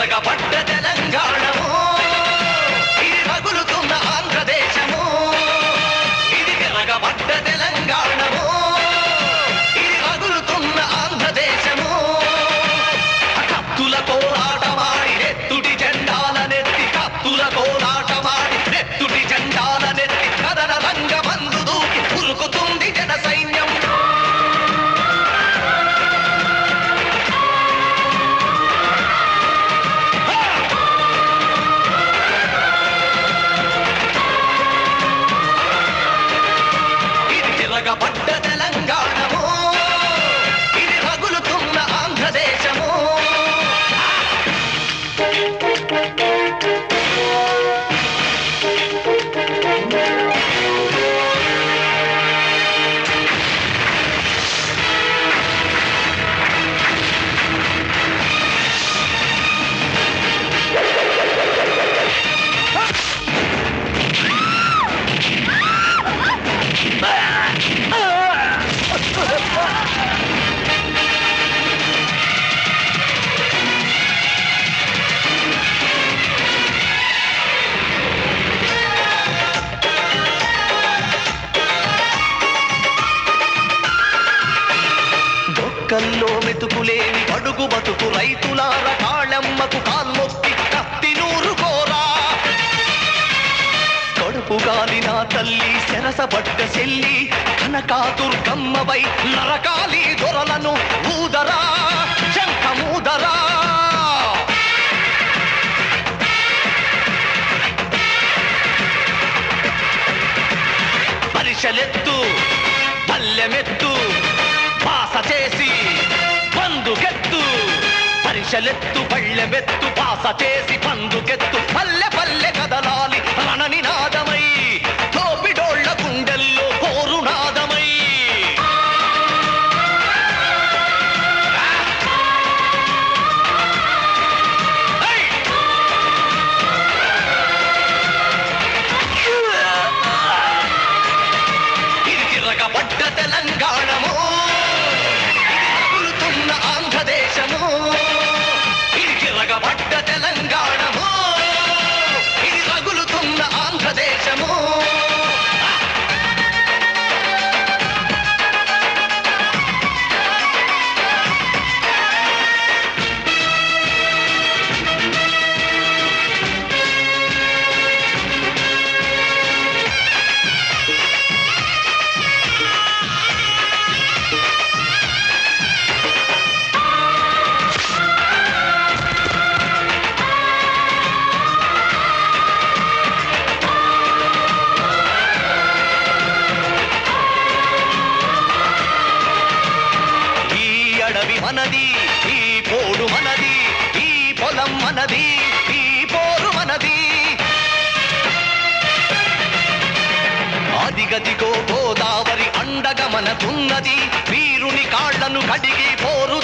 తిరగబడ్డ తెలంగాణము, ఇది రగులుతున్న ఆంధ్రదేశము. ఇది తిరగబడ్డ తెలంగాణము, ఇది రగులుతున్న ఆంధ్రదేశము. కత్తుల కోలాటమాడి నెత్తుటి జెండాలనెత్తి, కత్తుల కోలాటమాడి నెత్తుటి జెండాలనెత్తి కదన రంగమందు దూకి ఉరుకుతుంది జన సైన్యం. తిరగబడ్డ తెలంగాణము, ఇది రగులుతున్న ఆంధ్రదేశము. కల్లో మెతుకులేని బడుగు బతుకు రైతులార కాళమ్మకు కాల్మొక్కి కత్తి నూరుకోరా. కడుపు గాలిన తల్లి సెరసబడ్డ చెల్లి కనకాదుర్గమ్మవై నరకాలి దొరలను ఊదరా, శంఖమూదరా. పరిశలెత్తు పల్లెమెత్తు పాస చేసి పందుకెత్తు, పరిశలెత్తు పళ్ళెమెత్తు పాస చేసి పందుకెత్తు. పల్లె పల్లె కదలాలి రణనినాదమై, తోపిడోళ్ల గుండెల్లో పోరునాదమై. ఇది తిరగబడ్డ తెలంగాణము, ఆంధ్రదేశము. ఇది తిరగబడ్డ తెలంగాణము, ఇది రగులుతున్న ఆంధ్రదేశము. మనది ఈ పోడు మనది, ఈ పొలం మనది, ఈ పోరు మనది. అదిగదిగో గోదావరి అండగ మనకున్నది, వీరుని కాళ్లను కడిగి పోరు